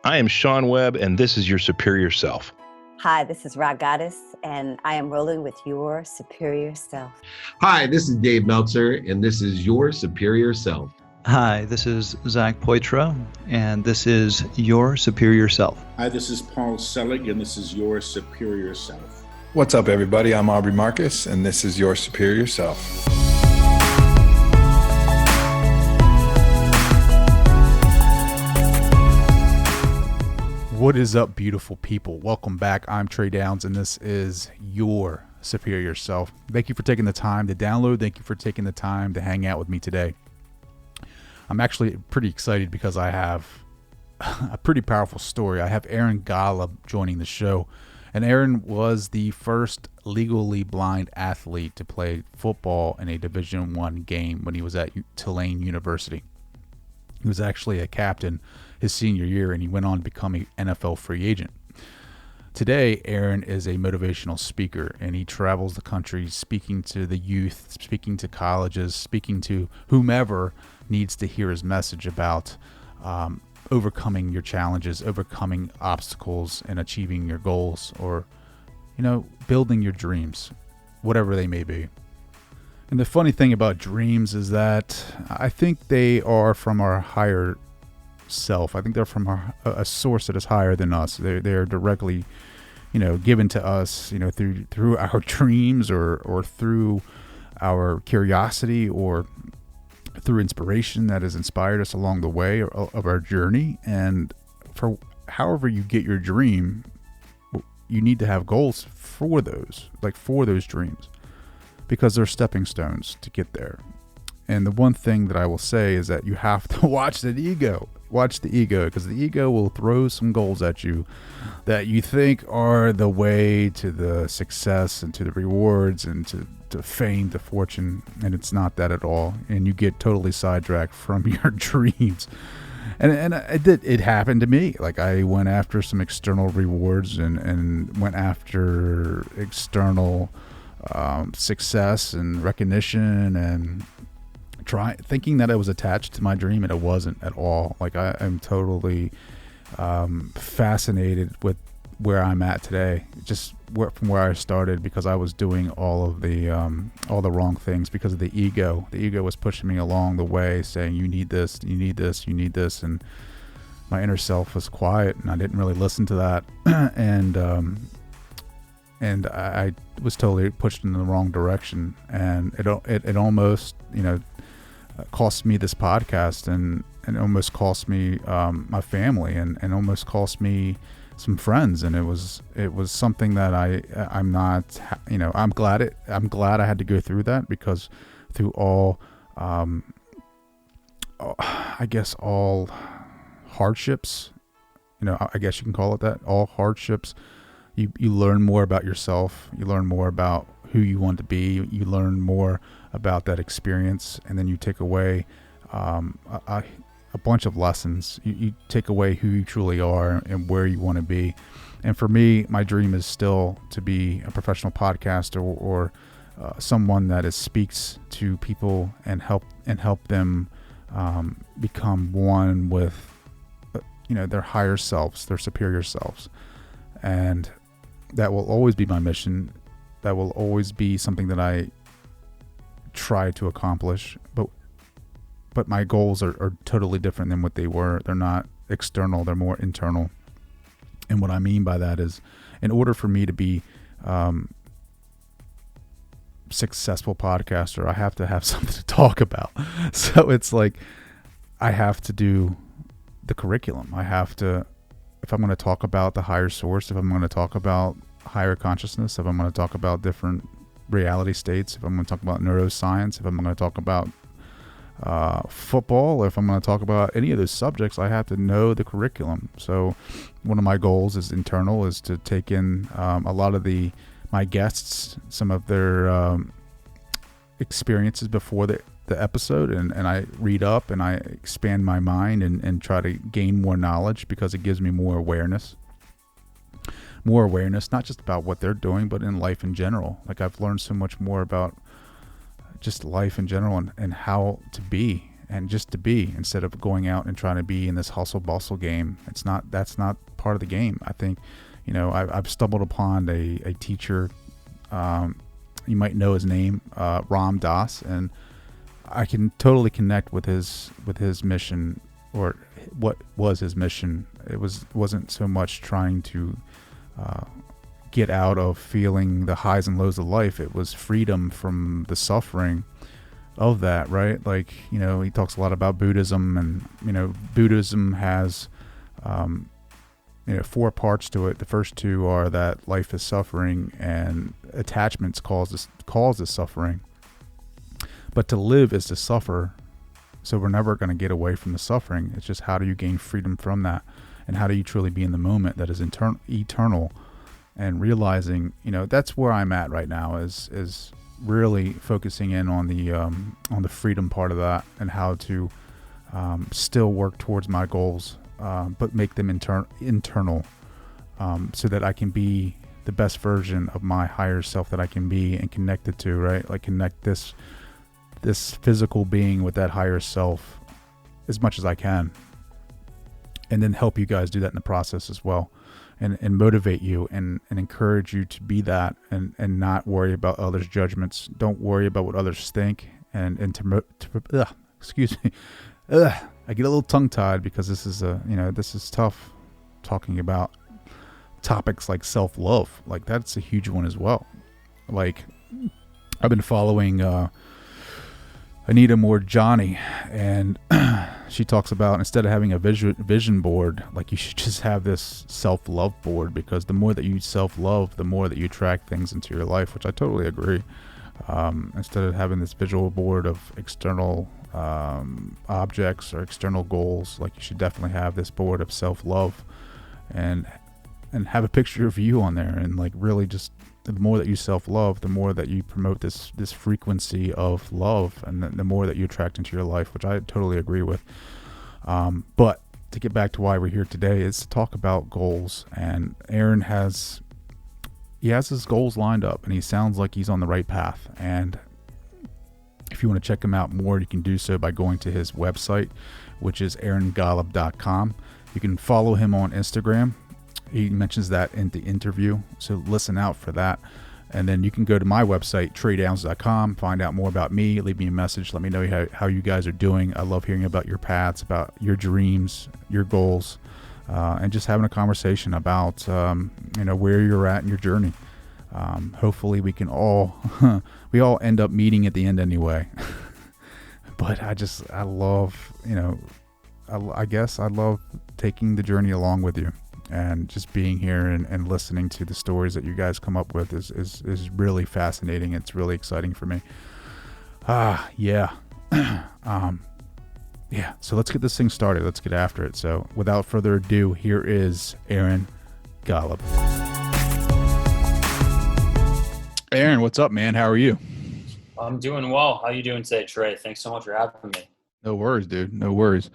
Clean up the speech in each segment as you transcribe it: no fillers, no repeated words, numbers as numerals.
I am Sean Webb, and this is Your Superior Self. Hi, this is Rock Goddess, and I am rolling with Your Superior Self. Hi, this is Dave Meltzer, and this is Your Superior Self. Hi, this is Zach Poitras, and this is Your Superior Self. Hi, this is Paul Selig, and this is Your Superior Self. What's up, everybody? I'm Aubrey Marcus, and this is Your Superior Self. What is up, beautiful people? Welcome back. I'm Trey Downs, and this is Your Superior Self. Thank you for taking the time to download. Thank you for taking the time to hang out with me today. I'm actually pretty excited because I have a pretty powerful story. I have Aaron Golub joining the show, and Aaron was the first legally blind athlete to play football in a Division I game when he was at Tulane University. He was actually a captain his senior year, and he went on to become an NFL free agent. Today, Aaron is a motivational speaker, and he travels the country speaking to the youth, speaking to colleges, speaking to whomever needs to hear his message about overcoming your challenges, overcoming obstacles, and achieving your goals, or, building your dreams, whatever they may be. And the funny thing about dreams is that I think they are from our higher self. I think they're from a source that is higher than us. They're directly, given to us, through our dreams or through our curiosity or through inspiration that has inspired us along the way of our journey. And for however you get your dream, you need to have goals for those dreams, because they're stepping stones to get there. And the one thing that I will say is that you have to watch the ego, because the ego will throw some goals at you that you think are the way to the success and to the rewards and to fame, to fortune, and it's not that at all. And you get totally sidetracked from your dreams. And it happened to me. Like, I went after some external rewards and went after external success and recognition, and thinking that I was attached to my dream, and it wasn't at all. Like, I'm totally fascinated with where I'm at today, just from where I started, because I was doing all the wrong things because of the ego. The ego was pushing me along the way, saying, you need this, you need this, you need this, and my inner self was quiet, and I didn't really listen to that. And I was totally pushed in the wrong direction, and it almost cost me this podcast, and almost cost me my family, and almost cost me some friends. And it was something that I'm not, I'm glad I had to go through that, because through all I guess all hardships, I guess you can call it that, all hardships, you learn more about yourself, you learn more about who you want to be, you learn more about that experience, and then you take away a bunch of lessons. You take away who you truly are and where you want to be. And for me, my dream is still to be a professional podcaster or someone that speaks to people and help them become one with their higher selves, their superior selves. And that will always be my mission. That will always be something that I try to accomplish. But my goals are totally different than what they were. They're not external, they're more internal. And what I mean by that is, in order for me to be successful podcaster, I have to have something to talk about. So it's like, I have to do the curriculum. I have to, if I'm going to talk about the higher source, if I'm going to talk about higher consciousness, if I'm going to talk about different reality states, if I'm going to talk about neuroscience, if I'm going to talk about football, or if I'm going to talk about any of those subjects, I have to know the curriculum. So one of my goals is internal, is to take in a lot of my guests, some of their experiences before the episode, and I read up and I expand my mind and try to gain more knowledge, because it gives me more awareness, not just about what they're doing, but in life in general. Like, I've learned so much more about just life in general and how to be and just to be, instead of going out and trying to be in this hustle bustle game. That's not part of the game. I think, I've stumbled upon a teacher, you might know his name, Ram Dass, and I can totally connect with his mission, or what was his mission. Wasn't so much trying to get out of feeling the highs and lows of life. It was freedom from the suffering of that, right? Like, he talks a lot about Buddhism, and Buddhism has 4 parts to it. The first 2 are that life is suffering and attachments cause this suffering, but to live is to suffer. So we're never going to get away from the suffering. It's just, how do you gain freedom from that, and how do you truly be in the moment that is eternal, and realizing, that's where I'm at right now, is really focusing in on the freedom part of that, and how to still work towards my goals, but make them internal, so that I can be the best version of my higher self that I can be, and connect it to, right? Like, connect this physical being with that higher self as much as I can, and then help you guys do that in the process as well, and motivate you and encourage you to be that, and not worry about others' judgments. Don't worry about what others think, excuse me. I get a little tongue-tied because this is tough, talking about topics like self-love. Like, that's a huge one as well. Like, I've been following Anita Moorjani, and she talks about, instead of having a vision board, like, you should just have this self-love board, because the more that you self-love, the more that you attract things into your life, which I totally agree. Instead of having this visual board of external objects or external goals, like, you should definitely have this board of self-love, and have a picture of you on there, and, like, really just, the more that you self-love, the more that you promote this frequency of love, and the more that you attract into your life, which I totally agree with. But to get back to why we're here today, is to talk about goals. And Aaron has his goals lined up, and he sounds like he's on the right path. And if you want to check him out more, you can do so by going to his website, which is aarongolub.com. You can follow him on Instagram. He mentions that in the interview, so listen out for that. And then you can go to my website, traydowns.com, find out more about me, leave me a message, let me know how you guys are doing. I love hearing about your paths, about your dreams, your goals, and just having a conversation about where you're at in your journey. Hopefully we can all we all end up meeting at the end anyway. But I love taking the journey along with you. And just being here and listening to the stories that you guys come up with is really fascinating. It's really exciting for me. Yeah. So let's get this thing started. Let's get after it. So without further ado, here is Aaron Golub. Aaron, what's up, man? How are you? I'm doing well. How you doing today, Trey? Thanks so much for having me. No worries, dude. No worries.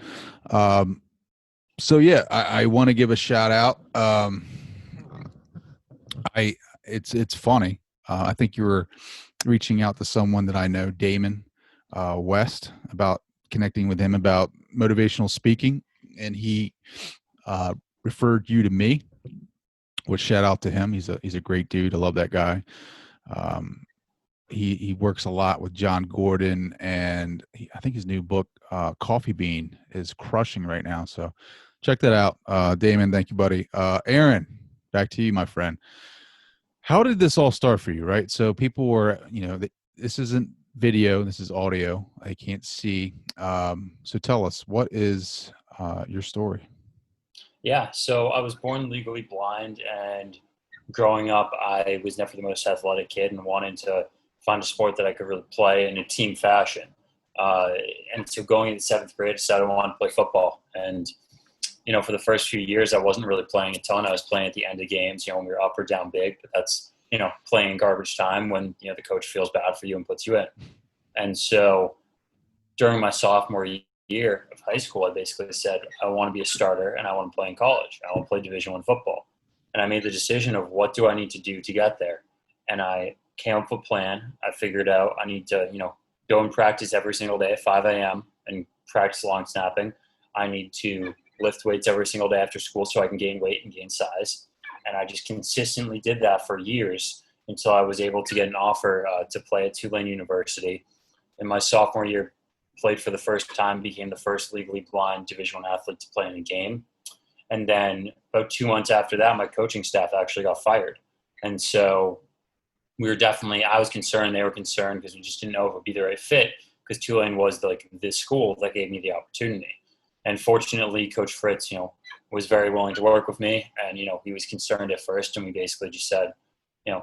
So yeah, I want to give a shout out. It's funny. I think you were reaching out to someone that I know, Damon West, about connecting with him about motivational speaking, and he referred you to me. Which, shout out to him. He's a great dude. I love that guy. He works a lot with John Gordon, and I think his new book, Coffee Bean, is crushing right now. So check that out. Damon, thank you, buddy. Aaron, back to you, my friend. How did this all start for you, right? So people were, this isn't video, this is audio. I can't see. So tell us, what is your story? Yeah, so I was born legally blind, and growing up, I was never the most athletic kid and wanted to find a sport that I could really play in a team fashion. And so going into 7th grade, I decided I wanted to play football. And for the first few years, I wasn't really playing a ton. I was playing at the end of games, when we were up or down big, but that's, playing in garbage time when, the coach feels bad for you and puts you in. And so during my sophomore year of high school, I basically said, I want to be a starter and I want to play in college. I want to play Division I football. And I made the decision of what do I need to do to get there? And I came up with a plan. I figured out I need to, go and practice every single day at 5 a.m. and practice long snapping. I need to lift weights every single day after school so I can gain weight and gain size. And I just consistently did that for years until I was able to get an offer to play at Tulane University. In my sophomore year, played for the first time, became the first legally blind Division I athlete to play in a game. And then about 2 months after that, my coaching staff actually got fired. And so I was concerned, they were concerned, because we just didn't know if it would be the right fit, because Tulane was this school that gave me the opportunity. And fortunately, Coach Fritz, was very willing to work with me. And, he was concerned at first, and we basically just said,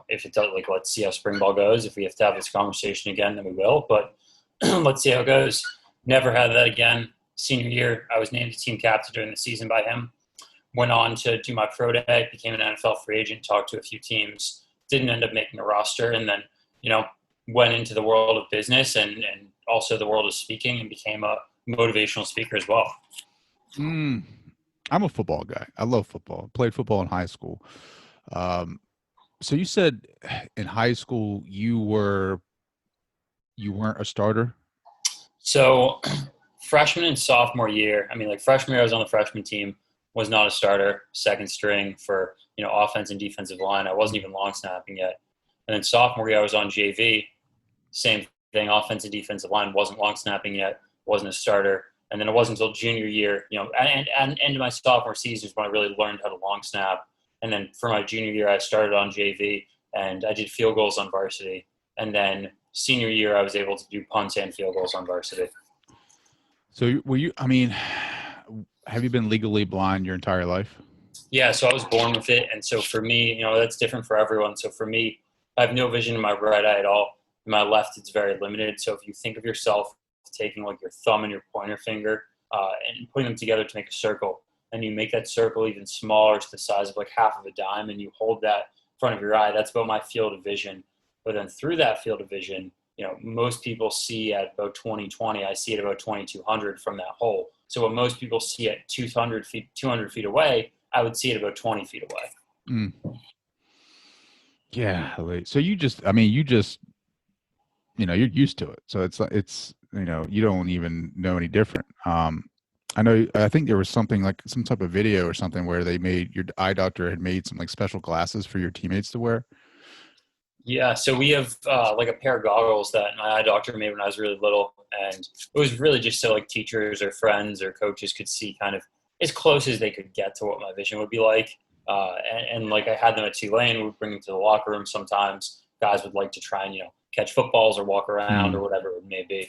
if it does, let's see how spring ball goes. If we have to have this conversation again, then we will. But let's see how it goes. Never had that again. Senior year, I was named the team captain during the season by him. Went on to do my pro day, became an NFL free agent, talked to a few teams, didn't end up making a roster, and then, went into the world of business and also the world of speaking and became a motivational speaker as well. I'm a football guy. I love football. Played football in high school. So you said in high school you weren't a starter? So freshman and sophomore year, freshman year I was on the freshman team, was not a starter, second string for, offense and defensive line. I wasn't even long snapping yet. And then sophomore year I was on JV, same thing, offense and defensive line, wasn't long snapping yet, wasn't a starter. And then it wasn't until junior year, and end of my sophomore season is when I really learned how to long snap. And then for my junior year, I started on JV and I did field goals on varsity. And then senior year, I was able to do punts and field goals on varsity. So have you been legally blind your entire life? Yeah, so I was born with it. And so for me, that's different for everyone. So for me, I have no vision in my right eye at all. In my left, it's very limited. So if you think of yourself taking your thumb and your pointer finger and putting them together to make a circle, and you make that circle even smaller to the size of half of a dime, and you hold that in front of your eye, that's about my field of vision. But then through that field of vision, most people see at about 20/20, I see at about 2200 from that hole. So what most people see at 200 feet away, I would see it about 20 feet away. Yeah. So you're used to it. So it's you don't even know any different. I think there was something like some type of video or something where your eye doctor had made some special glasses for your teammates to wear. Yeah, so we have a pair of goggles that my eye doctor made when I was really little, and it was really just so teachers or friends or coaches could see kind of as close as they could get to what my vision would be like. And I had them at Tulane, we'd bring them to the locker room sometimes. Guys would like to try and catch footballs or walk around or whatever it may be.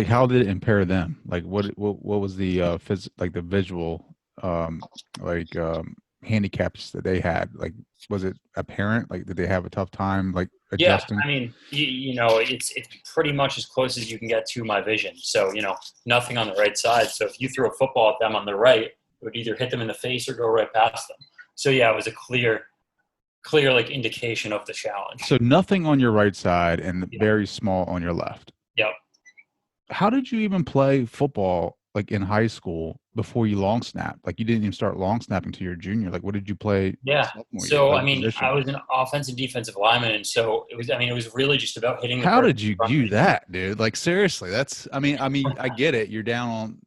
How did it impair them? What was the the visual handicaps that they had? Was it apparent? Did they have a tough time adjusting? Yeah, it's pretty much as close as you can get to my vision. So nothing on the right side. So if you threw a football at them on the right, it would either hit them in the face or go right past them. So yeah, it was a clear indication of the challenge. So nothing on your right side and very small on your left. Yep. How did you even play football in high school before you long snapped? You didn't even start long snapping till your junior. What did you play? Yeah. So I was an offensive defensive lineman, and so it was really just about hitting. How did you do that, dude? Seriously, that's. I get it. You're down on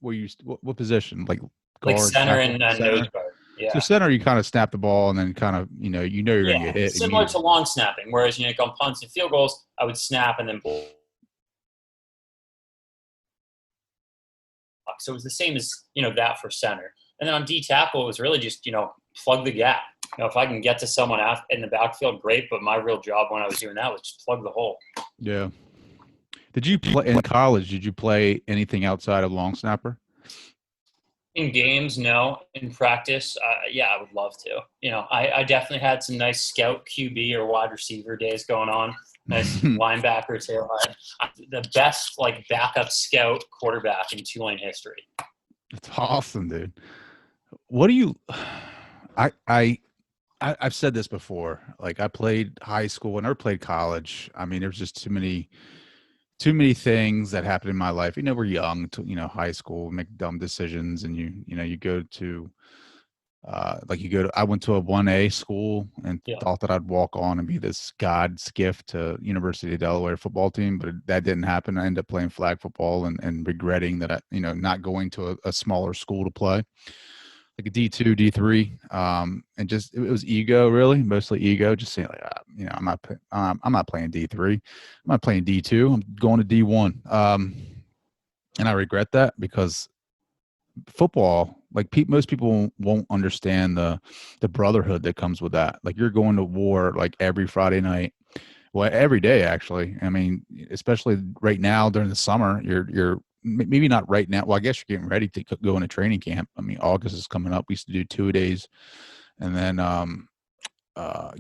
what position? Guard, center and nose guard. Yeah. So center, you kind of snap the ball and then kind of you're going to get hit. Similar to long snapping, whereas on punts and field goals, I would snap and then block. So it was the same as that for center. And then on D tackle, it was really just plug the gap. If I can get to someone in the backfield, great. But my real job when I was doing that was just plug the hole. Yeah. Did you play in college? Did you play anything outside of long snapper? In games, no. In practice, I would love to. I definitely had some nice scout QB or wide receiver days going on. Nice linebacker, tailhead. The best backup scout quarterback in Tulane history. That's awesome, dude. What do you? I've said this before. I played high school. I never played college. There's just too many things that happened in my life. We're young, high school, make dumb decisions, and you go to Like I went to a 1A school and Yeah. thought that I'd walk on and be this God's gift to University of Delaware football team, but that didn't happen. I ended up playing flag football and regretting that not going to a smaller school to play, like a D2, D3. And just, it was ego, really, mostly ego, just saying like, I'm not playing D3. I'm not playing D2. I'm going to D1. And I regret that because football, like most people won't understand the brotherhood that comes with that. Like you're going to war like every Friday night, well, every day actually. I mean, especially right now during the summer, you're maybe not right now. Well, I guess you're getting ready to go into training camp. I mean, August is coming up. We used to do 2 days, and then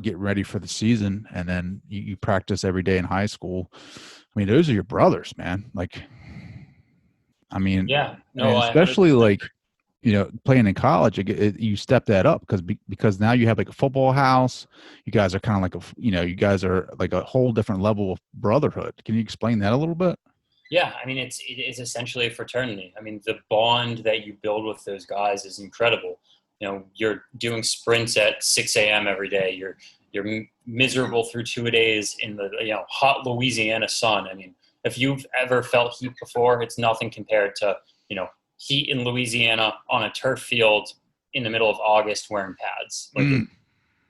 get ready for the season, and then you practice every day in high school. I mean, those are your brothers, man. Like, I mean, Yeah. No, and I especially 100%. like, playing in college, you step that up because now you have like a football house. You guys are kind of like you guys are like a whole different level of brotherhood. Can you explain that a little bit? Yeah, I mean, it's essentially a fraternity. I mean, the bond that you build with those guys is incredible. You're doing sprints at 6 a.m. every day. You're miserable through 2 days in the hot Louisiana sun. I mean, if you've ever felt heat before, it's nothing compared to heat in Louisiana on a turf field in the middle of August wearing pads. Like it's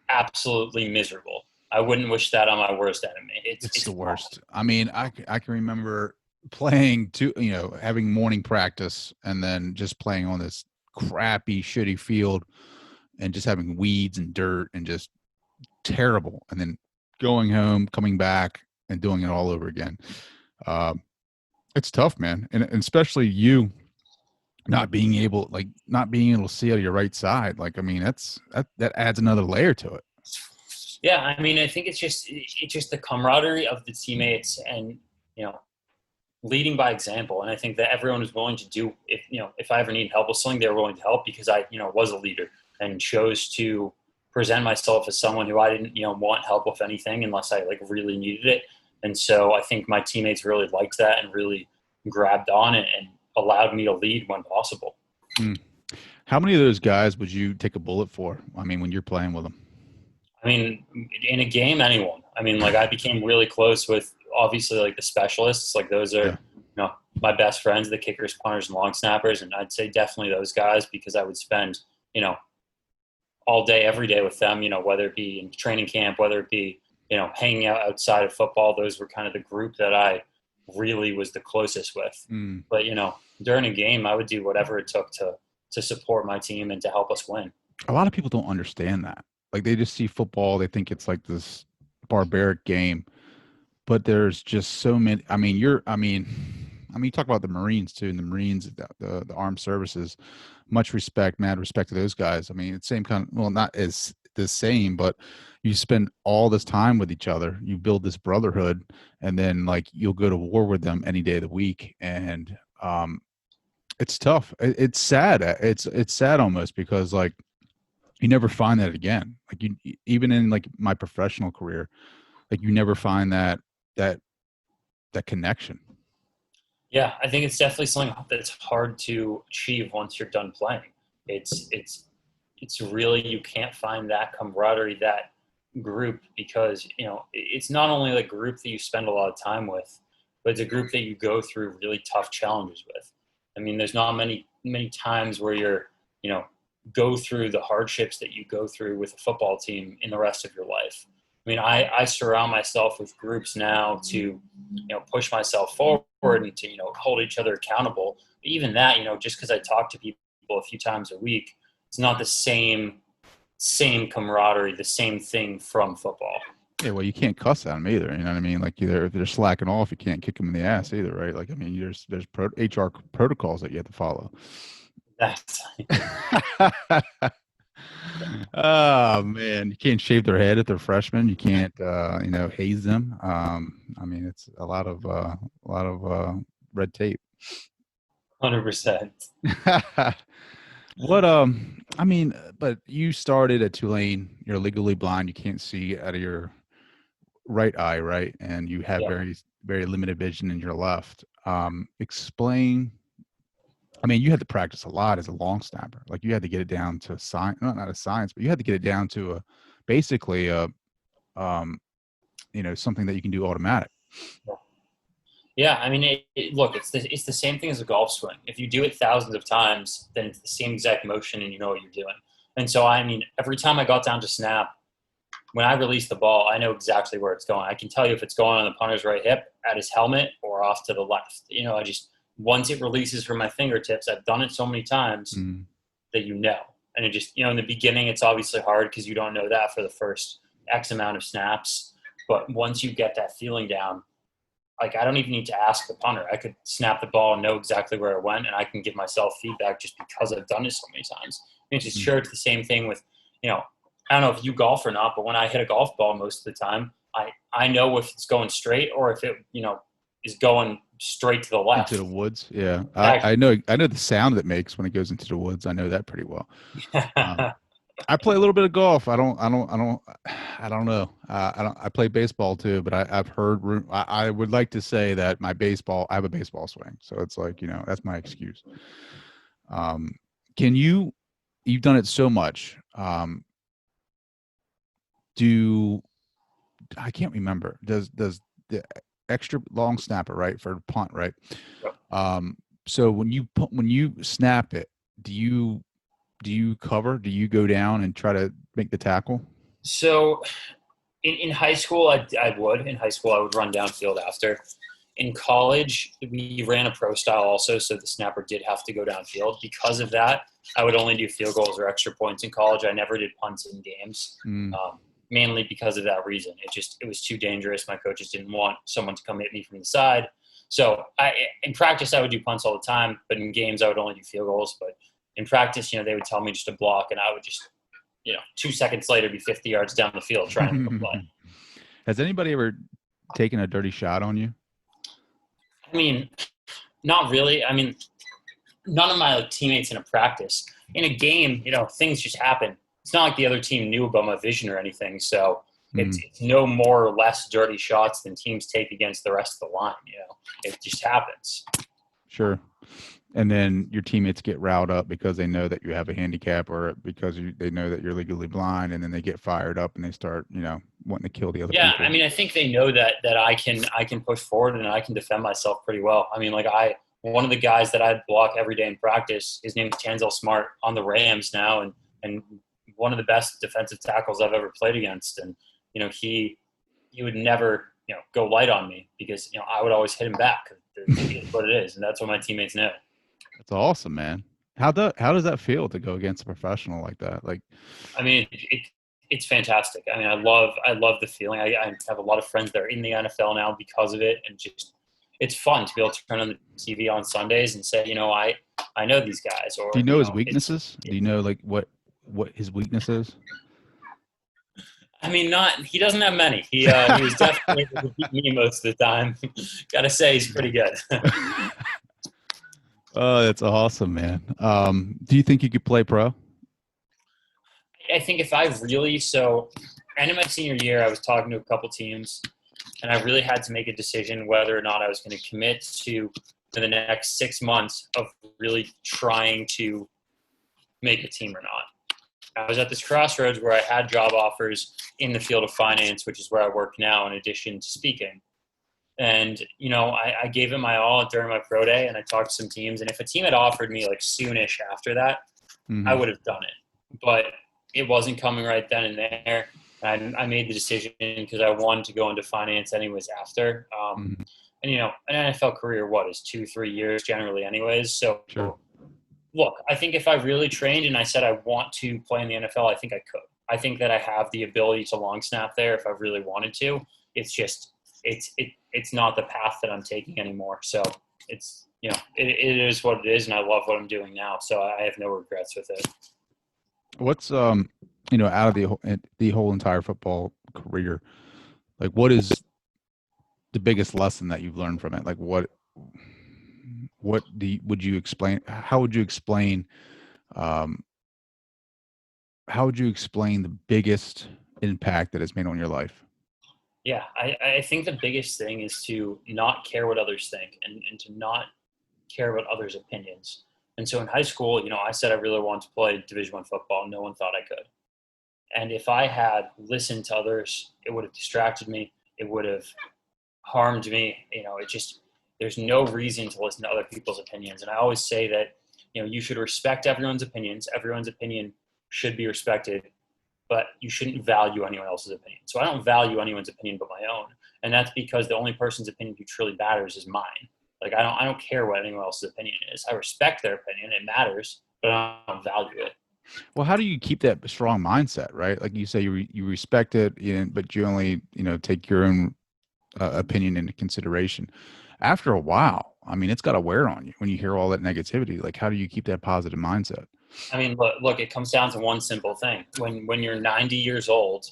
absolutely miserable. I wouldn't wish that on my worst enemy. It's the worst. I mean, I can remember playing having morning practice and then just playing on this crappy, shitty field and just having weeds and dirt and just terrible. And then going home, coming back and doing it all over again. It's tough, man. And especially you not being able to see out of your right side. Like, I mean, that adds another layer to it. Yeah. I mean, I think it's just the camaraderie of the teammates and, leading by example. And I think that everyone is willing to do, if I ever need help with something, they're willing to help because I, was a leader and chose to present myself as someone who I didn't, want help with anything unless I like really needed it. And so I think my teammates really liked that and really grabbed on it and allowed me to lead when possible. How many of those guys would you take a bullet for? I mean, when you're playing with them? I mean, in a game, anyone. I mean, like I became really close with obviously like the specialists. Like those are, my best friends, the kickers, punters, and long snappers. And I'd say definitely those guys because I would spend, all day, every day with them, whether it be in training camp, whether it be, hanging out outside of football. Those were kind of the group that I really was the closest with. But, during a game, I would do whatever it took to support my team and to help us win. A lot of people don't understand that. Like they just see football, they think it's like this barbaric game, but there's just so many. I mean, you talk about the Marines too, and the Marines, the armed services, much respect, mad respect to those guys. I mean, it's same kind of, well, not as the same, but you spend all this time with each other, you build this brotherhood, and then like you'll go to war with them any day of the week. And it's tough. It's sad. It's sad almost because like, you never find that again. Like even in like my professional career, like you never find that connection. Yeah, I think it's definitely something that's hard to achieve once you're done playing. It's really, you can't find that camaraderie, that group, because it's not only the group that you spend a lot of time with, but it's a group that you go through really tough challenges with. I mean, there's not many times where you're go through the hardships that you go through with a football team in the rest of your life. I mean, I surround myself with groups now to, push myself forward and to, hold each other accountable. But even that, just because I talk to people a few times a week, it's not the same camaraderie, the same thing from football. Yeah, well, you can't cuss at them either. You know what I mean? Like either if they're slacking off, you can't kick them in the ass either, right? Like, I mean, there's HR protocols that you have to follow. Oh man, you can't shave their head if they're freshmen. You can't, haze them. I mean, it's a lot of red tape. 100%. What I mean, but you started at Tulane. You're legally blind. You can't see out of your right eye, right? And you have very, very limited vision in your left. Explain I mean, you had to practice a lot as a long snapper. Like you had to get it down to science, not a science, but you had to get it down to basically something that you can do automatic. Yeah, I mean, look, it's the same thing as a golf swing. If you do it thousands of times, then it's the same exact motion, and you know what you're doing. And so, I mean, every time I got down to snap, when I release the ball, I know exactly where it's going. I can tell you if it's going on the punter's right hip, at his helmet, or off to the left. Once it releases from my fingertips, I've done it so many times that And it just, in the beginning, it's obviously hard because you don't know that for the first X amount of snaps. But once you get that feeling down, like I don't even need to ask the punter. I could snap the ball and know exactly where it went, and I can give myself feedback just because I've done it so many times. It's just sure it's the same thing with, I don't know if you golf or not, but when I hit a golf ball most of the time, I know if it's going straight or if it, is going straight to the left. Into the woods. Yeah. I know the sound that it makes when it goes into the woods. I know that pretty well. I play a little bit of golf. I don't know. I play baseball too, but I've heard, I would like to say that I have a baseball swing. So it's like, that's my excuse. You've done it so much. I can't remember. Does the extra long snapper, right, for punt, right? Yep. So when you snap it, do you cover? Do you go down and try to make the tackle? So in high school, I would. In high school, I would run downfield after. In college, we ran a pro style also, so the snapper did have to go downfield. Because of that, I would only do field goals or extra points in college. I never did punts in games, mainly because of that reason. It was too dangerous. My coaches didn't want someone to come hit me from the side. So in practice, I would do punts all the time, but in games, I would only do field goals. But in practice, they would tell me just to block, and I would just, 2 seconds later be 50 yards down the field trying to play. Has anybody ever taken a dirty shot on you? I mean, not really. I mean, none of my teammates in a practice. In a game, things just happen. It's not like the other team knew about my vision or anything. So it's no more or less dirty shots than teams take against the rest of the line. It just happens. Sure. And then your teammates get riled up because they know that you have a handicap, or because they know that you're legally blind, and then they get fired up and they start, wanting to kill the other people. Yeah, I mean, I think they know that I can push forward and I can defend myself pretty well. I mean, one of the guys that I'd block every day in practice, his name is Tanzel Smart on the Rams now, and one of the best defensive tackles I've ever played against. And he would never go light on me because I would always hit him back. It's what it is, and that's what my teammates know. That's awesome, man. How does that feel to go against a professional like that? Like, I mean, it's fantastic. I mean, I love the feeling. I have a lot of friends that are in the NFL now because of it, and just it's fun to be able to turn on the TV on Sundays and say, I know these guys. Or do you know his weaknesses? Do you know like what his weakness is? I mean, he doesn't have many. He was definitely able to beat me most of the time. Gotta say, he's pretty good. Oh, that's awesome, man. Do you think you could play pro? I think if end of my senior year, I was talking to a couple teams, and I really had to make a decision whether or not I was going to commit to the next 6 months of really trying to make a team or not. I was at this crossroads where I had job offers in the field of finance, which is where I work now, in addition to speaking. And, I gave it my all during my pro day, and I talked to some teams. And if a team had offered me like soonish after that, I would have done it. But it wasn't coming right then and there. And I made the decision because I wanted to go into finance anyways after. And, an NFL career, is 2-3 years generally anyways. So, sure. Look, I think if I really trained and I said I want to play in the NFL, I think I could. I think that I have the ability to long snap there if I really wanted to. It's just it's not the path that I'm taking anymore. So it's it is what it is, and I love what I'm doing now. So I have no regrets with it. What's out of the whole entire football career, like what is the biggest lesson that you've learned from it? Like would you explain? How would you explain? How would you explain the biggest impact that it's made on your life? Yeah, I think the biggest thing is to not care what others think and to not care about others' opinions. And so in high school, I said I really wanted to play Division I football. No one thought I could. And if I had listened to others, it would have distracted me. It would have harmed me. There's no reason to listen to other people's opinions. And I always say that, you should respect everyone's opinions. Everyone's opinion should be respected, but you shouldn't value anyone else's opinion. So I don't value anyone's opinion but my own. And that's because the only person's opinion who truly matters is mine. Like, I don't care what anyone else's opinion is. I respect their opinion. It matters, but I don't value it. Well, how do you keep that strong mindset, right? Like you say, you respect it, but you only, take your own opinion into consideration. After a while, I mean, it's got to wear on you when you hear all that negativity. Like, how do you keep that positive mindset? I mean, look, it comes down to one simple thing. When you're 90 years old,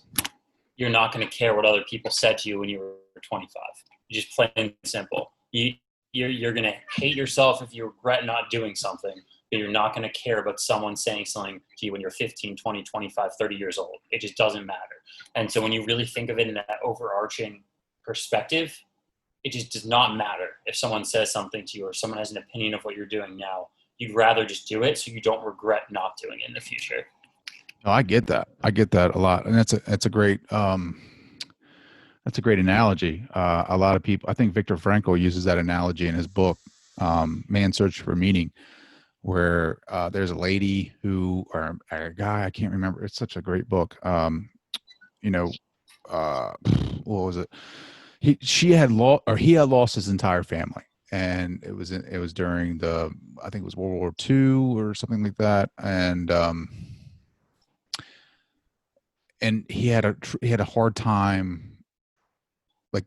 you're not going to care what other people said to you when you were 25. Just plain and simple. You're going to hate yourself if you regret not doing something, but you're not going to care about someone saying something to you when you're 15, 20, 25, 30 years old. It just doesn't matter. And so when you really think of it in that overarching perspective, it just does not matter if someone says something to you or someone has an opinion of what you're doing now. You'd rather just do it so you don't regret not doing it in the future. Oh, I get that. I get that a lot. And that's a great analogy. A lot of people, I think Viktor Frankl uses that analogy in his book, Man's Search for Meaning, where there's a lady or a guy, I can't remember. It's such a great book. What was it? He had lost his entire family, and it was during I think it was World War II or something like that, and he had a hard time like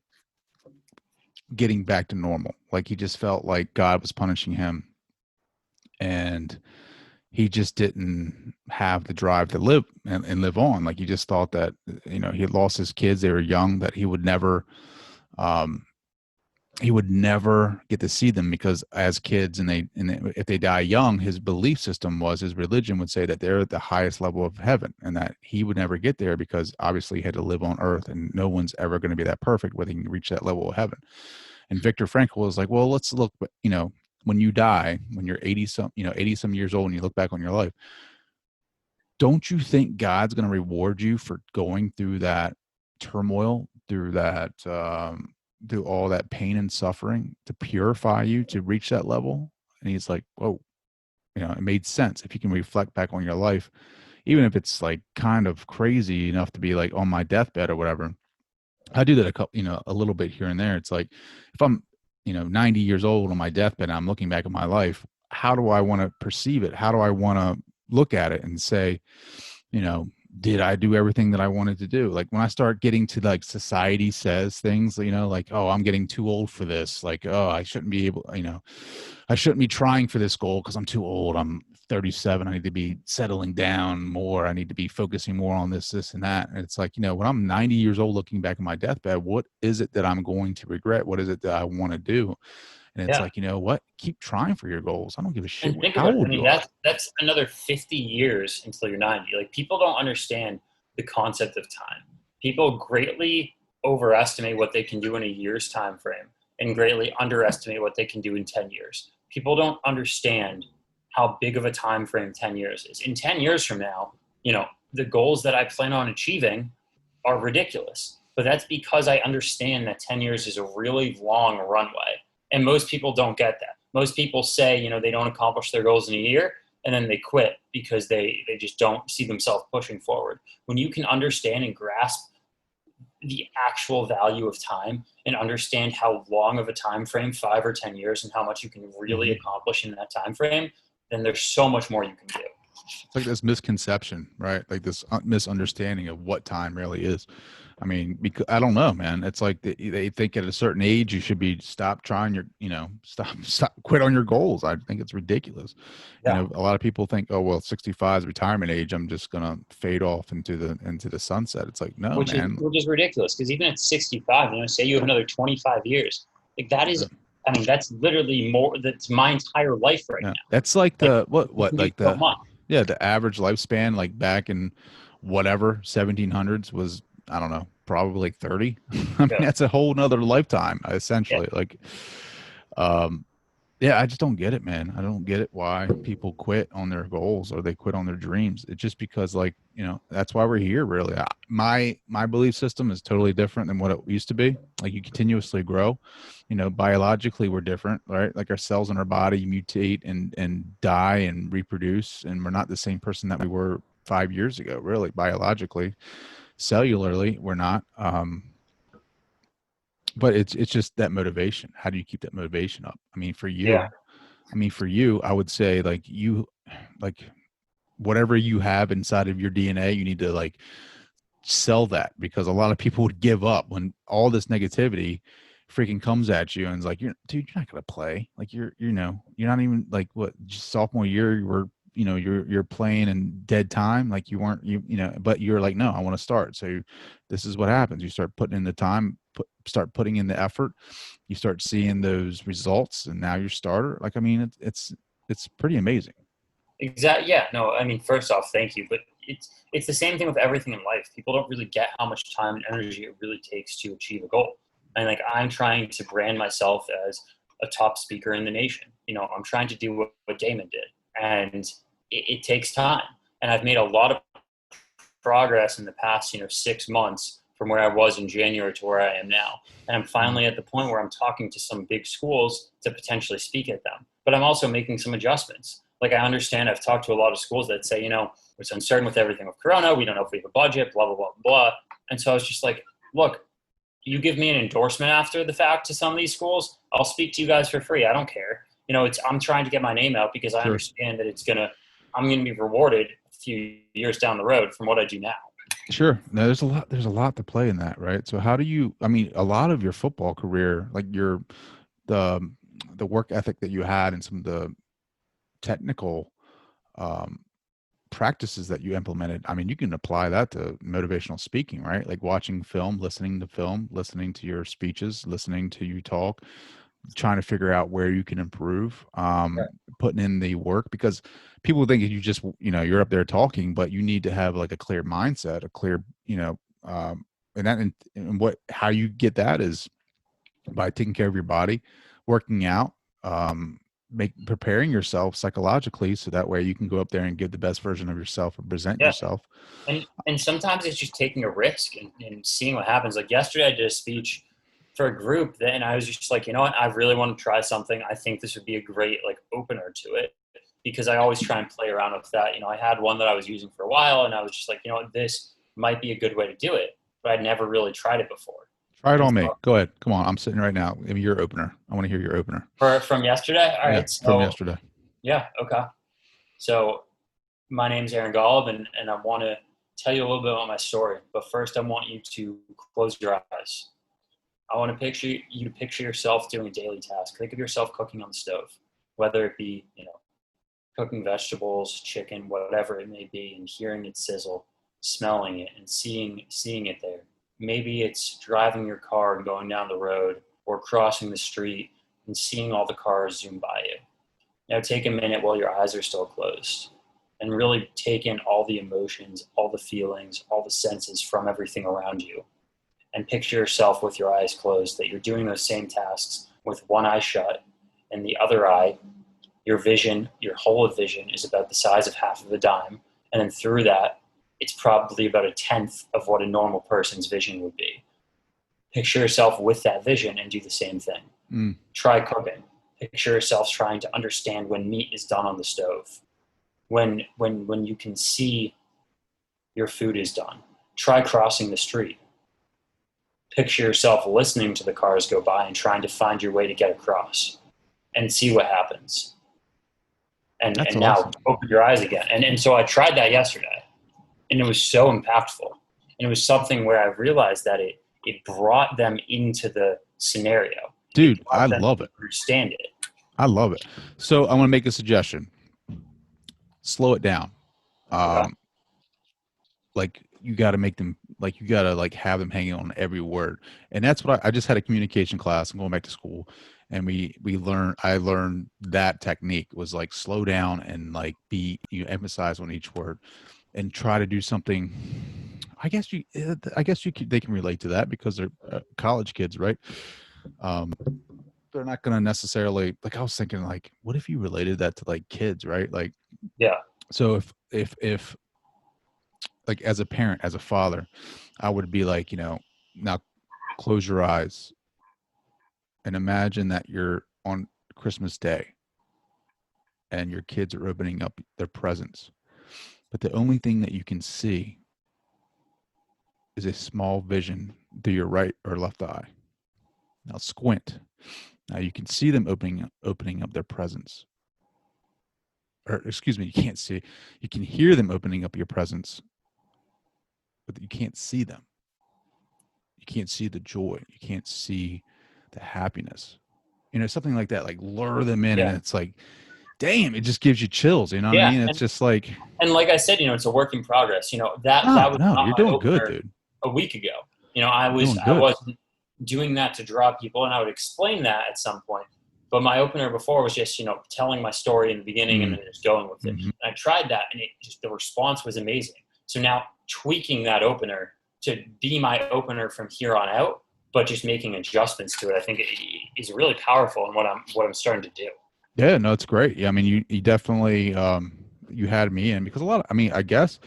getting back to normal. Like, he just felt like God was punishing him, and he just didn't have the drive to live and live on. Like, he just thought that, he had lost his kids. They were young, that he would never get to see them, because as kids, and if they die young, his belief system his religion would say that they're at the highest level of heaven, and that he would never get there because obviously he had to live on earth, and no one's ever going to be that perfect where they can reach that level of heaven. And Viktor Frankl was like, well, let's look, when you die, when you're 80 some years old, and you look back on your life, don't you think God's going to reward you for going through that turmoil, through that, through all that pain and suffering, to purify you to reach that level? And he's like, whoa, it made sense. If you can reflect back on your life, even if it's like kind of crazy enough to be like on my deathbed or whatever. I do that a little bit here and there. It's like, if I'm 90 years old on my deathbed and I'm looking back at my life, how do I want to perceive it? How do I want to look at it and say, did I do everything that I wanted to do? Like, when I start getting to, like, society says things, like, oh, I'm getting too old for this. Like, oh, I shouldn't be I shouldn't be trying for this goal because I'm too old. I'm 37. I need to be settling down more. I need to be focusing more on this, and that. And it's like, when I'm 90 years old looking back at my deathbed, what is it that I'm going to regret? What is it that I want to do? And it's like, what? Keep trying for your goals. I don't give a shit how old you are. That's another 50 years until you're 90. Like, people don't understand the concept of time. People greatly overestimate what they can do in a year's time frame and greatly underestimate what they can do in 10 years. People don't understand how big of a time frame 10 years is. In 10 years from now, the goals that I plan on achieving are ridiculous. But that's because I understand that 10 years is a really long runway. And most people don't get that. Most people say, they don't accomplish their goals in a year, and then they quit because they just don't see themselves pushing forward. When you can understand and grasp the actual value of time and understand how long of a time frame, 5 or 10 years, and how much you can really accomplish in that time frame, then there's so much more you can do. It's like this misconception, right? Like this misunderstanding of what time really is. I mean, because I don't know, man. It's like they think at a certain age you should be stop trying your, quit on your goals. I think it's ridiculous. Yeah. A lot of people think, oh well, 65 is retirement age. I'm just gonna fade off into the sunset. It's like, no, which is ridiculous, because even at 65, say you have another 25 years, like that is. I mean, that's literally more. That's my entire life right now. That's like the the average lifespan, like back in whatever 1700s was, I don't know, probably like 30. I mean, that's a whole nother lifetime, essentially. Yeah. Like, Yeah, I just don't get it, man. I don't get it why people quit on their goals or they quit on their dreams. It's just because, like, that's why we're here, really. My belief system is totally different than what it used to be. Like, you continuously grow. Biologically we're different, right? Like, our cells in our body mutate and die and reproduce, and we're not the same person that we were 5 years ago, really, biologically. Cellularly, we're not. But it's just that motivation. How do you keep that motivation up? I mean, for Yeah. you, I would say, like whatever you have inside of your DNA, you need to, like, sell that, because a lot of people would give up when all this negativity freaking comes at you and it's like, dude, you're not going to play. Like, you're not even, like, what, just sophomore year, you were, you're playing in dead time. Like, you weren't, but you're like, no, I want to start. So this is what happens. You start putting in the time, start putting in the effort, you start seeing those results, and now you're starter. Like, I mean, it's pretty amazing. Exactly. Yeah. No, I mean, first off, thank you. But it's the same thing with everything in life. People don't really get how much time and energy it really takes to achieve a goal. And, like, I'm trying to brand myself as a top speaker in the nation. I'm trying to do what Damon did, and it takes time. And I've made a lot of progress in the past, 6 months from where I was in January to where I am now. And I'm finally at the point where I'm talking to some big schools to potentially speak at them. But I'm also making some adjustments. Like, I understand, I've talked to a lot of schools that say, it's uncertain with everything with Corona. We don't know if we have a budget, blah, blah, blah, blah. And so I was just like, look, you give me an endorsement after the fact to some of these schools, I'll speak to you guys for free. I don't care. I'm trying to get my name out because I understand that I'm going to be rewarded a few years down the road from what I do now. Sure. No, there's a lot to play in that, right? So how do you, I mean, a lot of your football career, like the work ethic that you had and some of the technical practices that you implemented, I mean, you can apply that to motivational speaking, right? Like watching film, listening to your speeches, listening to you talk, trying to figure out where you can improve, putting in the work, because people think you just, you're up there talking, but you need to have, like, a clear mindset, a clear, how you get that is by taking care of your body, working out, preparing yourself psychologically, so that way you can go up there and give the best version of yourself and present yourself. And sometimes it's just taking a risk and seeing what happens. Like, yesterday I did a speech for a group, and I was just like, you know what, I really want to try something. I think this would be a great, like, opener to it, because I always try and play around with that. I had one that I was using for a while, and I was just like, this might be a good way to do it, but I'd never really tried it before. Try it on me. Go ahead. Come on. I'm sitting right now. Give me your opener. I want to hear your opener. From yesterday? All right. So, from yesterday. Yeah. Okay. So my name's Aaron Golub, and I want to tell you a little bit about my story. But first, I want you to close your eyes. I want to picture yourself doing a daily task. Think of yourself cooking on the stove, whether it be, cooking vegetables, chicken, whatever it may be, and hearing it sizzle, smelling it, and seeing it there. Maybe it's driving your car and going down the road, or crossing the street and seeing all the cars zoom by you. Now take a minute while your eyes are still closed and really take in all the emotions, all the feelings, all the senses from everything around you. And picture yourself with your eyes closed, that you're doing those same tasks with one eye shut, and the other eye, your vision, your whole of vision is about the size of half of a dime. And then through that, it's probably about a tenth of what a normal person's vision would be. Picture yourself with that vision and do the same thing. Try cooking. Picture yourself trying to understand when meat is done on the stove. When you can see your food is done. Try crossing the street. Picture yourself listening to the cars go by and trying to find your way to get across, and see what happens. And now open your eyes again. And so I tried that yesterday, and it was so impactful. And it was something where I realized that it brought them into the scenario. Dude, I love it. Understand it. I love it. So I want to make a suggestion. Slow it down. Like, you got to make them, like, you got to, like, have them hanging on every word. And that's what I just had a communication class. I'm going back to school, and I learned that technique was, like, slow down and, like, emphasize on each word and try to do something. I guess they can relate to that because they're college kids, right? they're not going to necessarily, like, I was thinking, like, what if you related that to like kids, right? Like, Yeah. so if like as a parent, as a father, I would be like, now close your eyes and imagine that you're on Christmas Day and your kids are opening up their presents. But the only thing that you can see is a small vision through your right or left eye. Now squint. Now you can see them opening up their presents. Or excuse me, you can't see. You can hear them opening up your presents, but you can't see them. You can't see the joy. You can't see the happiness. Something like that, like lure them in, and it's like, damn, it just gives you chills. You know what I mean? It's just like, and like I said, it's a work in progress. That was not you're my doing opener good, dude. A week ago. I wasn't doing that to draw people, and I would explain that at some point. But my opener before was just, telling my story in the beginning and then just going with it. And I tried that, and the response was amazing. So now tweaking that opener to be my opener from here on out, but just making adjustments to it, I think it is really powerful in what I'm starting to do. Yeah, no, it's great. Yeah, I mean, you definitely you had me in, because I guess,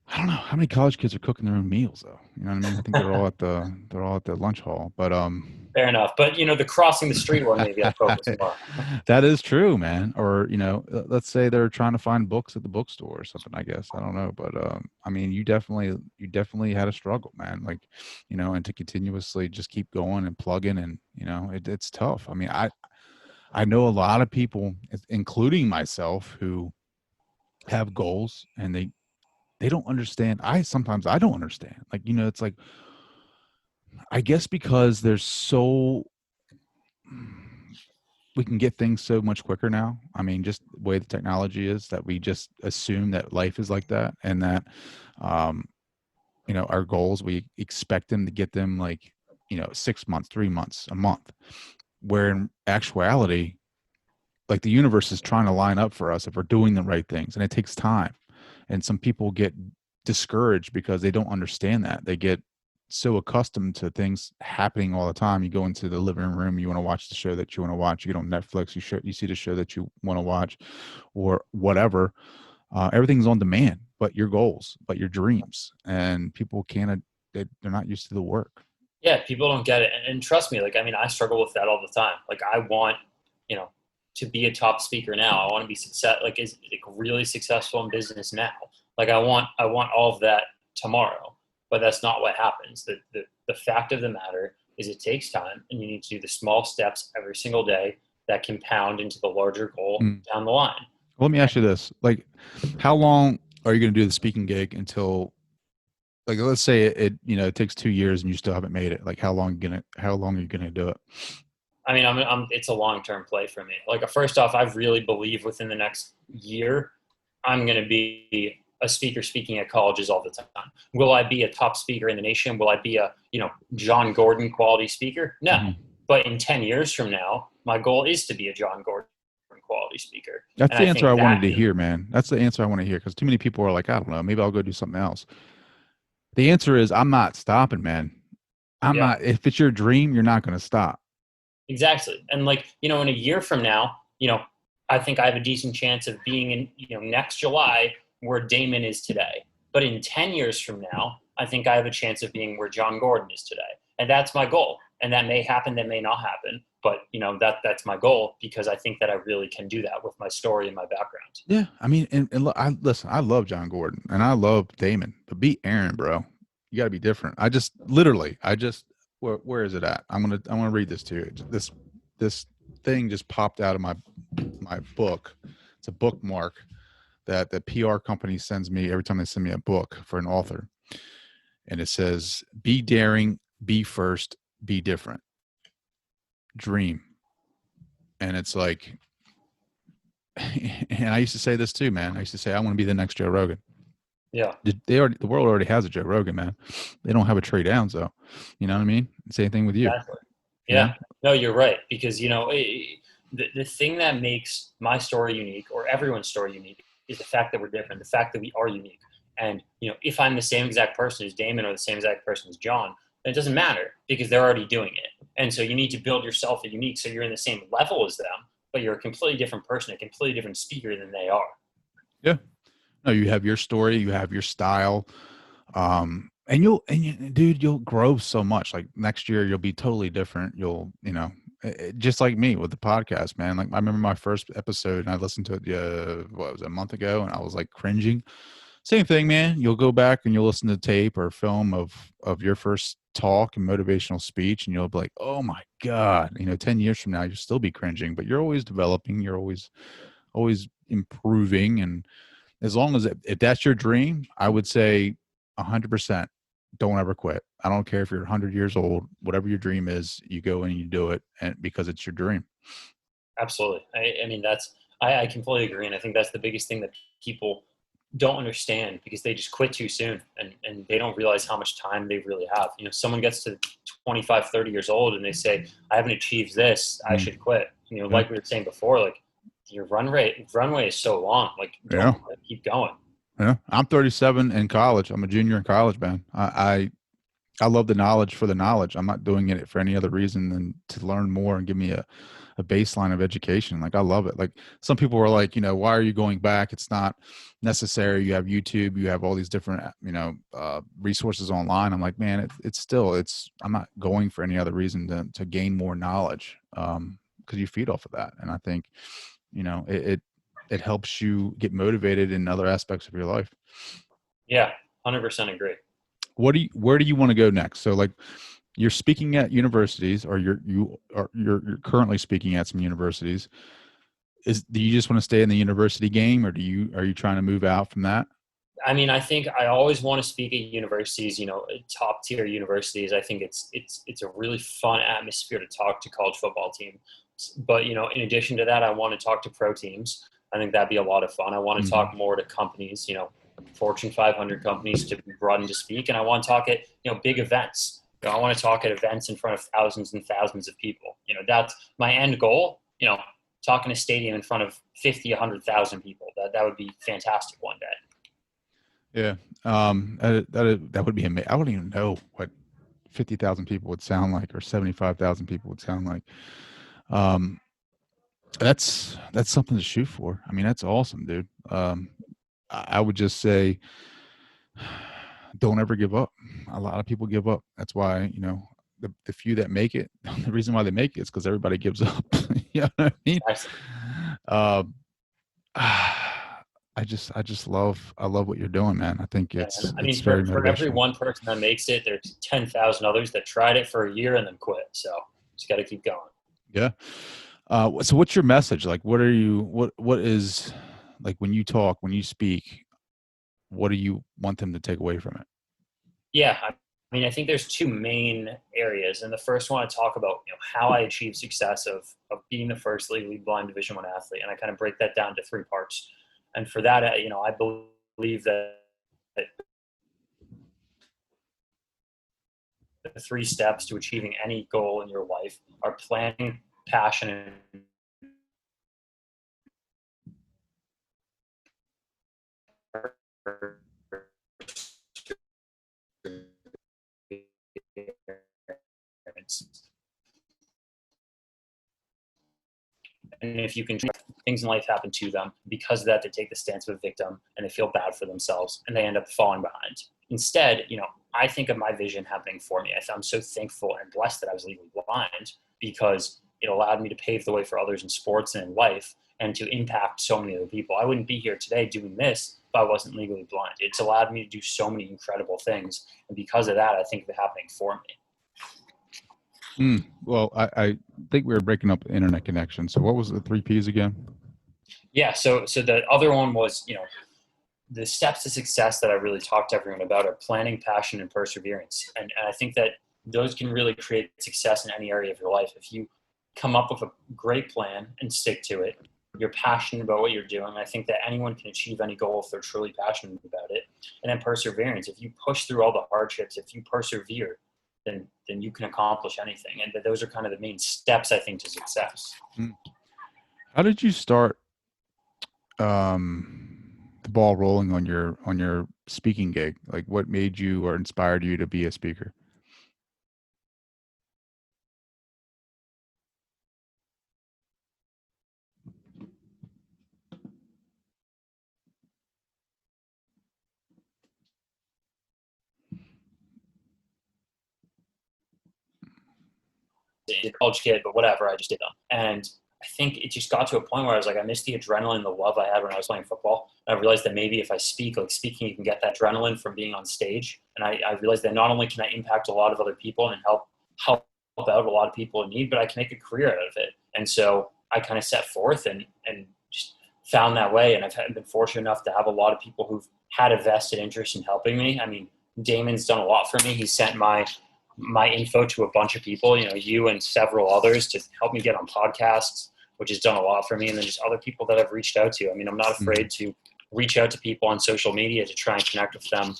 I don't know how many college kids are cooking their own meals though. You know what I mean? I think they're all at the lunch hall. But fair enough. But the crossing the street one, maybe I focus more. That is true, man. Or let's say they're trying to find books at the bookstore or something. I guess I don't know, but I mean, you definitely had a struggle, man. Like, and to continuously just keep going and plugging, and it's tough. I mean, I know a lot of people, including myself, who have goals and they don't understand. Sometimes I don't understand. Like, it's like, I guess because we can get things so much quicker now. I mean, just the way the technology is, that we just assume that life is like that, and that, our goals, we expect them to get them like, 6 months, 3 months, a month, where in actuality, like, the universe is trying to line up for us if we're doing the right things, and it takes time. And some people get discouraged because they don't understand that. They get so accustomed to things happening all the time. You go into the living room, you want to watch the show that you want to watch. You get on Netflix, you see the show that you want to watch, or whatever. Everything's on demand, but your goals, but your dreams. And people they're not used to the work. Yeah, people don't get it. And trust me, like, I mean, I struggle with that all the time. Like, I want, to be a top speaker now. I want to be really successful in business now. Like, I want all of that tomorrow, but that's not what happens. The fact of the matter is, it takes time, and you need to do the small steps every single day that compound into the larger goal down the line. Well, let me ask you this. Like, how long are you going to do the speaking gig until, like, let's say it takes 2 years and you still haven't made it. Like, how long are you going to do it? I mean, it's a long-term play for me. Like, first off, I really believe within the next year, I'm going to be a speaker speaking at colleges all the time. Will I be a top speaker in the nation? Will I be a, John Gordon quality speaker? No. Mm-hmm. But in 10 years from now, my goal is to be a John Gordon quality speaker. That's the answer I wanted to hear, man. That's the answer I want to hear, because too many people are like, I don't know, maybe I'll go do something else. The answer is, I'm not stopping, man. I'm not. If it's your dream, you're not going to stop. Exactly. And like, in a year from now, I think I have a decent chance of being in, next July where Damon is today. But in 10 years from now, I think I have a chance of being where John Gordon is today. And that's my goal. And that may happen, that may not happen. But, that's my goal, because I think that I really can do that with my story and my background. Yeah. I mean, and listen, I love John Gordon and I love Damon, but beat Aaron, bro. You got to be different. Where is it at? I want to read this to you. This thing just popped out of my book. It's a bookmark that the PR company sends me every time they send me a book for an author. And it says, be daring, be first, be different. Dream. And it's like, and I used to say this too, man. I used to say, I want to be the next Joe Rogan. Yeah. The world already has a Joe Rogan, man. They don't have a Trey Downs, though. You know what I mean? Same thing with you. Exactly. Yeah. No, you're right. Because, the thing that makes my story unique, or everyone's story unique, is the fact that we're different, the fact that we are unique. And, if I'm the same exact person as Damon or the same exact person as John, then it doesn't matter, because they're already doing it. And so you need to build yourself a unique, so you're in the same level as them, but you're a completely different person, a completely different speaker than they are. Yeah. No, you have your story, you have your style. Dude, you'll grow so much. Like next year, you'll be totally different. Just like me with the podcast, man. Like I remember my first episode and I listened to it, what was it, a month ago, and I was like cringing. Same thing, man. You'll go back and you'll listen to tape or film of your first talk and motivational speech, and you'll be like, oh my God, 10 years from now, you'll still be cringing, but you're always developing. You're always improving. And as long as if that's your dream, I would say 100%, don't ever quit. I don't care if you're 100 years old, whatever your dream is, you go in and you do it, and because it's your dream. Absolutely. I mean, I completely agree. And I think that's the biggest thing that people don't understand, because they just quit too soon, and they don't realize how much time they really have. Someone gets to 25, 30 years old and they say, I haven't achieved this, I should quit. Like we were saying before, like your runway is so long, like keep going. Yeah. I'm 37 in college. I'm a junior in college, man. I love the knowledge for the knowledge. I'm not doing it for any other reason than to learn more and give me a baseline of education. Like I love it. Like some people were like, why are you going back? It's not necessary. You have YouTube, you have all these different, resources online. I'm like, man, I'm not going for any other reason to gain more knowledge. Cause you feed off of that. And I think, it helps you get motivated in other aspects of your life. Yeah. 100% agree. Where do you want to go next? So like, you're speaking at universities, or you're currently speaking at some universities. Do you just want to stay in the university game, or are you trying to move out from that? I mean, I think I always want to speak at universities, top tier universities. I think it's a really fun atmosphere to talk to college football teams. But, in addition to that, I want to talk to pro teams. I think that'd be a lot of fun. I want to talk more to companies, Fortune 500 companies, to be brought in to speak. And I want to talk at, big events. I want to talk at events in front of thousands and thousands of people. That's my end goal, talking a stadium in front of 50, 100,000 people. That would be fantastic one day. Yeah. That would be amazing. I wouldn't even know what 50,000 people would sound like, or 75,000 people would sound like. That's something to shoot for. I mean, that's awesome, dude. I would just say, don't ever give up. A lot of people give up. That's why, the few that make it, the reason why they make it is because everybody gives up. You know what I mean? I love what you're doing, man. I think for every one person that makes it, there's 10,000 others that tried it for a year and then quit. So just got to keep going. Yeah. So what's your message? Like, what is, like, when you talk, when you speak, what do you want them to take away from it? Yeah. I mean, I think there's two main areas. And the first one, I talk about, how I achieved success of being the first legally blind Division I athlete. And I kind of break that down to three parts. And for that, I believe that the three steps to achieving any goal in your life are planning, passion, and and if you can, things in life happen to them. Because of that, they take the stance of a victim and they feel bad for themselves and they end up falling behind. Instead, I think of my vision happening for me. I'm so thankful and blessed that I was legally blind, because it allowed me to pave the way for others in sports and in life, and to impact so many other people. I wouldn't be here today doing this if I wasn't legally blind. It's allowed me to do so many incredible things. And because of that, I think of it happening for me. Well, I think we were breaking up the internet connection. So what was the 3 Ps again? Yeah. So the other one was, the steps to success that I really talk to everyone about are planning, passion, and perseverance. And I think that those can really create success in any area of your life. If you come up with a great plan and stick to it, you're passionate about what you're doing, I think that anyone can achieve any goal if they're truly passionate about it. And then perseverance. If you push through all the hardships, if you persevere, then you can accomplish anything. And those are kind of the main steps, I think, to success. How did you start the ball rolling on your speaking gig? Like, what made you or inspired you to be a speaker? a college kid, but whatever, I just did them. And I think it just got to a point where I was like, I missed the adrenaline, the love I had when I was playing football. And I realized that maybe if I speak, like speaking, you can get that adrenaline from being on stage. And I realized that not only can I impact a lot of other people and help out a lot of people in need, but I can make a career out of it. And so I kind of set forth and just found that way. And I've been fortunate enough to have a lot of people who've had a vested interest in helping me. I mean, Damon's done a lot for me. He sent my info to a bunch of people, you and several others, to help me get on podcasts, which has done a lot for me. And then just other people that I've reached out to. I mean, I'm not afraid to reach out to people on social media to try and connect with them,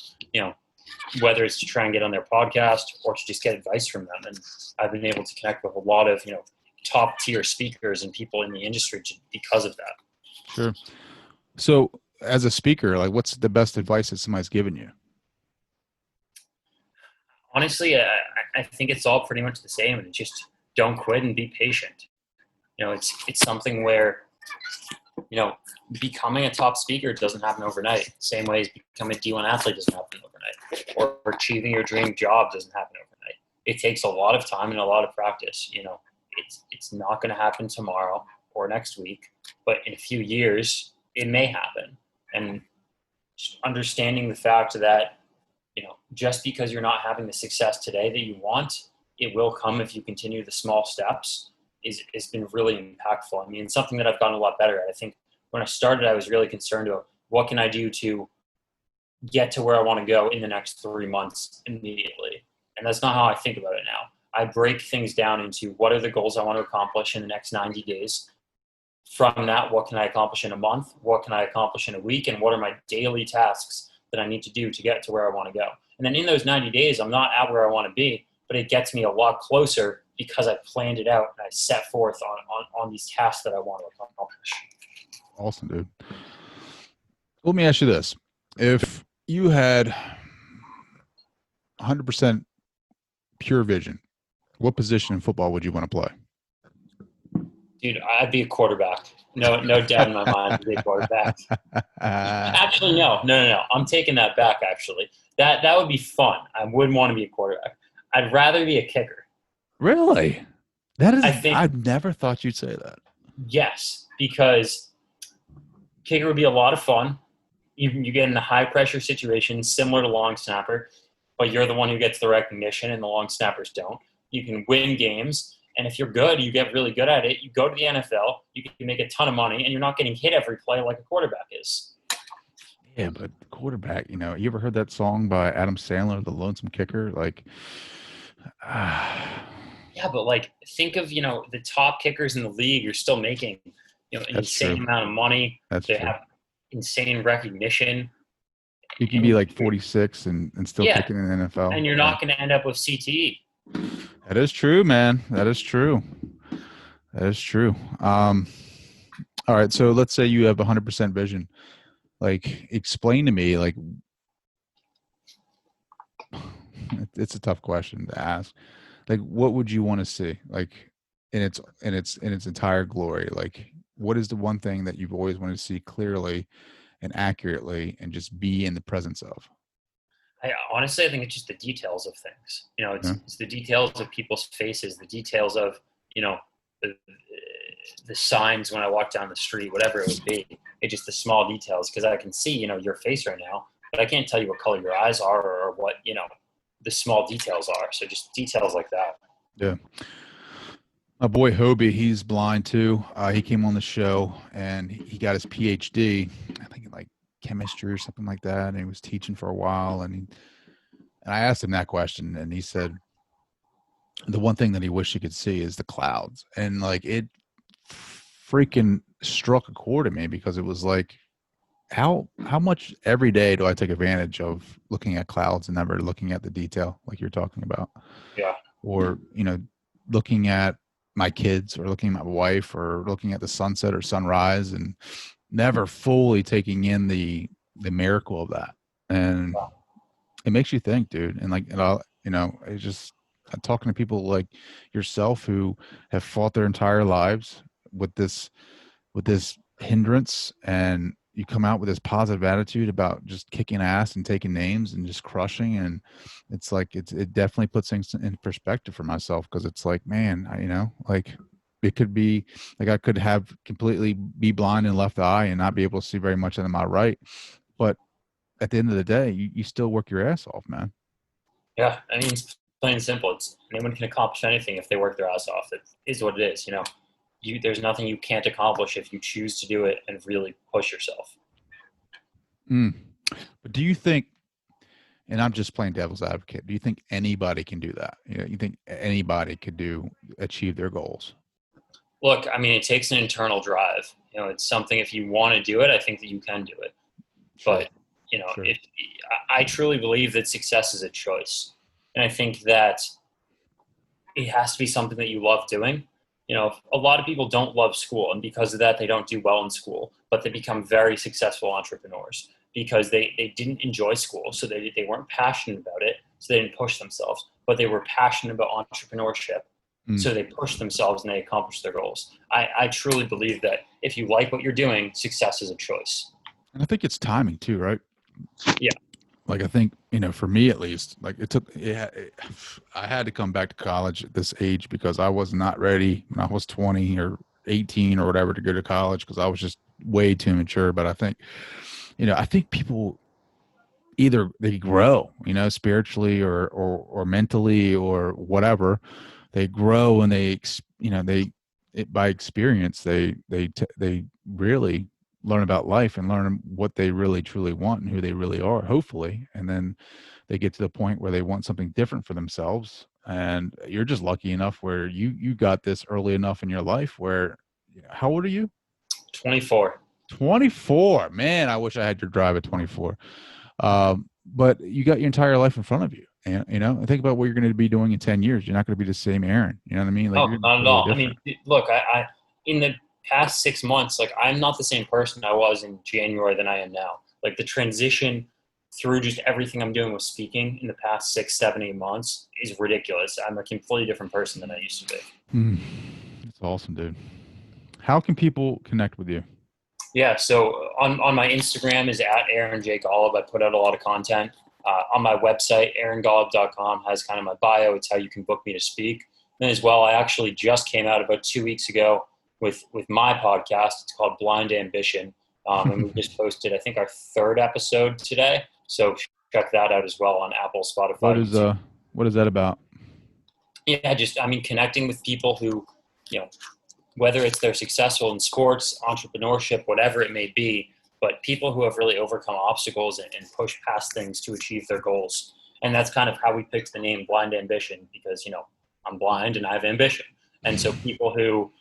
whether it's to try and get on their podcast or to just get advice from them. And I've been able to connect with a lot of, top tier speakers and people in the industry because of that. Sure. So as a speaker, like, what's the best advice that somebody's given you? Honestly, I think it's all pretty much the same. And just don't quit and be patient. It's something where, becoming a top speaker doesn't happen overnight. Same way as becoming a D1 athlete doesn't happen overnight, or achieving your dream job doesn't happen overnight. It takes a lot of time and a lot of practice. It's not going to happen tomorrow or next week, but in a few years, it may happen. And just understanding the fact that, just because you're not having the success today that you want, it will come if you continue the small steps, has been really impactful. I mean, it's something that I've gotten a lot better at. I think when I started, I was really concerned about what can I do to get to where I want to go in the next 3 months immediately. And that's not how I think about it now. I break things down into what are the goals I want to accomplish in the next 90 days. From that, what can I accomplish in a month? What can I accomplish in a week? And what are my daily tasks that I need to do to get to where I want to go? And then in those 90 days, I'm not at where I want to be, but it gets me a lot closer because I planned it out and I set forth on these tasks that I want to accomplish. Awesome, dude. Let me ask you this. If you had 100% pure vision, what position in football would you want to play? Dude, I'd be a quarterback. No doubt in my mind, I'd be a quarterback. Actually, no. I'm taking that back, actually. That would be fun. I wouldn't want to be a quarterback. I'd rather be a kicker. Really? I've never thought you'd say that. Yes, because kicker would be a lot of fun. You get in a high-pressure situation similar to long snapper, but you're the one who gets the recognition and the long snappers don't. You can win games. And if you're good, you get really good at it. You go to the NFL, you can make a ton of money, and you're not getting hit every play like a quarterback is. Yeah, but quarterback, you ever heard that song by Adam Sandler, The Lonesome Kicker? Like, yeah, but like, think of, the top kickers in the league. You're still making, an insane amount of money. They have insane recognition. You can be like 46 and still kicking in the NFL. And you're not going to end up with CTE. That is true, man. That is true. All right. So let's say you have 100% vision. Like, explain to me, like, it's a tough question to ask. Like, what would you want to see, like, in its entire glory? Like, what is the one thing that you've always wanted to see clearly and accurately and just be in the presence of? Honestly, I think it's just the details of things. It's the details of people's faces, the details of, the signs when I walk down the street, whatever it would be. It's just the small details, because I can see, your face right now, but I can't tell you what color your eyes are or what, the small details are. So just details like that. Yeah. My boy Hobie, he's blind too. He came on the show and he got his PhD, I think in like chemistry or something like that. And he was teaching for a while. And I asked him that question, and he said the one thing that he wished he could see is the clouds. And like, it freaking struck a chord in me, because it was like, how much every day do I take advantage of looking at clouds and never looking at the detail like you're talking about? Yeah. Or, looking at my kids, or looking at my wife, or looking at the sunset or sunrise, and never fully taking in the miracle of that. And it makes you think, dude. And like, it's just talking to people like yourself who have fought their entire lives with this hindrance, and you come out with this positive attitude about just kicking ass and taking names and just crushing. And it's like, it definitely puts things in perspective for myself. Cause it's like, man, like it could be like, I could have completely be blind in left eye and not be able to see very much in my right. But at the end of the day, you still work your ass off, man. Yeah. I mean, it's plain and simple. It's anyone can accomplish anything if they work their ass off. It is what it is. There's nothing you can't accomplish if you choose to do it and really push yourself. But do you think, and I'm just playing devil's advocate, do you think anybody can do that? You think anybody could achieve their goals? Look, I mean, it takes an internal drive. It's something, if you want to do it, I think that you can do it. Sure. But, I truly believe that success is a choice. And I think that it has to be something that you love doing. A lot of people don't love school, and because of that, they don't do well in school, but they become very successful entrepreneurs because they didn't enjoy school. So they weren't passionate about it. So they didn't push themselves, but they were passionate about entrepreneurship. So they push themselves and they accomplish their goals. I truly believe that if you like what you're doing, success is a choice. And I think it's timing too, right? Yeah. Like, I think, for me at least, like I had to come back to college at this age because I was not ready when I was 20 or 18 or whatever to go to college because I was just way too mature. But I think, I think people either they grow, spiritually or mentally or whatever. They grow and by experience, they really learn about life and learn what they really truly want and who they really are, hopefully. And then they get to the point where they want something different for themselves. And you're just lucky enough where you got this early enough in your life where, how old are you? 24. 24, man. I wish I had your drive at 24. But you got your entire life in front of you. And, think about what you're going to be doing in 10 years. You're not going to be the same Aaron. You know what I mean? Like, not at all. Different. I mean, look, I in the past 6 months, like, I'm not the same person I was in January than I am now. Like, the transition through just everything I'm doing with speaking in the past 6, 7, 8 months is ridiculous. I'm a completely different person than I used to be. That's awesome, dude. How can people connect with you? Yeah, so on my Instagram is at Aaron J. Golub. I put out a lot of content. On my website, aarongolub.com, has kind of my bio. It's how you can book me to speak. And as well, I actually just came out about 2 weeks ago with my podcast. It's called Blind Ambition. And we just posted, I think, our 3rd episode today. So check that out as well on Apple, Spotify. What is that about? Yeah, connecting with people who, whether it's they're successful in sports, entrepreneurship, whatever it may be, but people who have really overcome obstacles and pushed past things to achieve their goals. And that's kind of how we picked the name Blind Ambition because, I'm blind and I have ambition. And so people who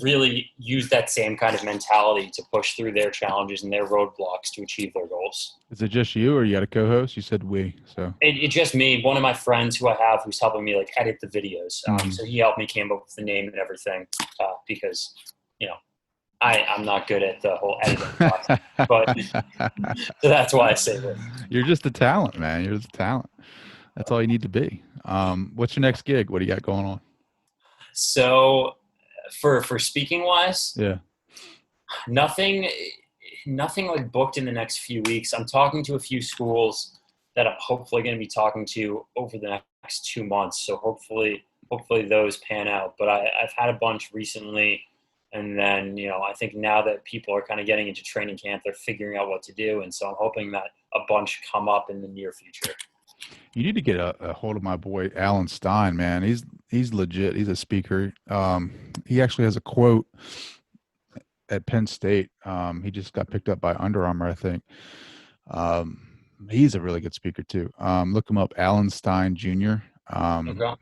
really use that same kind of mentality to push through their challenges and their roadblocks to achieve their goals. Is it just you or you got a co-host? You said we, so. It's just me, one of my friends who I have who's helping me edit the videos. So he helped me came up with the name and everything because, I'm not good at the whole editing process, but so that's why I say that. You're just a talent, man. You're just a talent. That's all you need to be. What's your next gig? What do you got going on? So for speaking wise, yeah, nothing booked in the next few weeks. I'm talking to a few schools that I'm hopefully going to be talking to over the next 2 months. So hopefully those pan out, but I've had a bunch recently. And then, I think now that people are kind of getting into training camp, they're figuring out what to do. And so I'm hoping that a bunch come up in the near future. You need to get a hold of my boy, Alan Stein, man. He's legit. He's a speaker. He actually has a quote at Penn State. He just got picked up by Under Armour, I think. He's a really good speaker too. Look him up, Alan Stein Jr. Okay.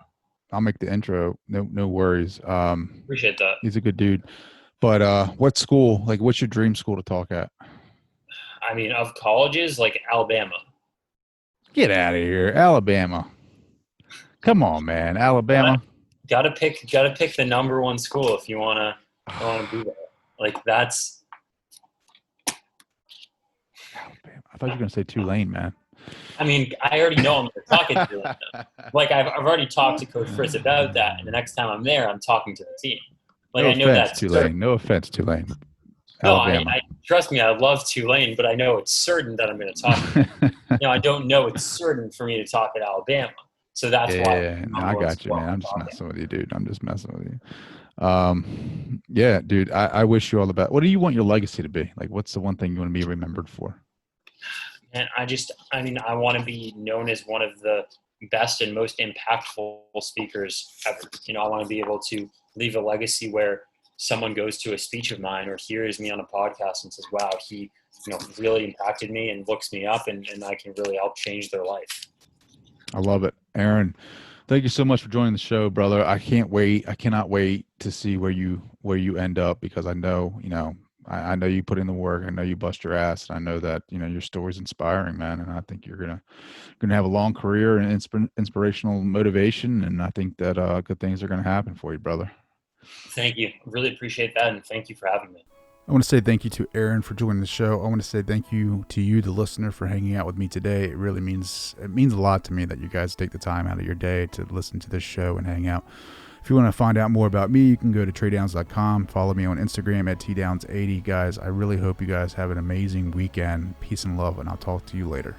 I'll make the intro. No worries. Appreciate that. He's a good dude. But what school? What's your dream school to talk at? I mean, of colleges, Alabama. Get out of here, Alabama. Come on, man, Alabama. Gotta pick the number one school if you wanna do that. That's Alabama. I thought you were gonna say Tulane, man. I mean, I already know I'm talking to them. I've already talked to Coach Fritz about that, and the next time I'm there, I'm talking to the team. No offense, Tulane. No offense, Tulane. No, Alabama. trust me, I love Tulane, but I know it's certain that I'm going to talk. I don't know it's certain for me to talk at Alabama. So that's why. Yeah, no, I got you, man. I'm just messing with you, dude. I'm just messing with you. Yeah, dude, I wish you all the best. What do you want your legacy to be? Like, what's the one thing you want to be remembered for? And I want to be known as one of the best and most impactful speakers ever. I want to be able to leave a legacy where someone goes to a speech of mine or hears me on a podcast and says, wow, he, really impacted me and looks me up and I can really help change their life. I love it. Aaron, thank you so much for joining the show, brother. I cannot wait to see where you end up, because I know, I know you put in the work. I know you bust your ass. And I know that, your story's inspiring, man. And I think you're going to have a long career and inspirational motivation. And I think that good things are going to happen for you, brother. Thank you. Really appreciate that. And thank you for having me. I want to say thank you to Aaron for joining the show. I want to say thank you to you, the listener, for hanging out with me today. It really means a lot to me that you guys take the time out of your day to listen to this show and hang out. If you want to find out more about me, you can go to traydowns.com. Follow me on Instagram at tdowns80. Guys, I really hope you guys have an amazing weekend. Peace and love, and I'll talk to you later.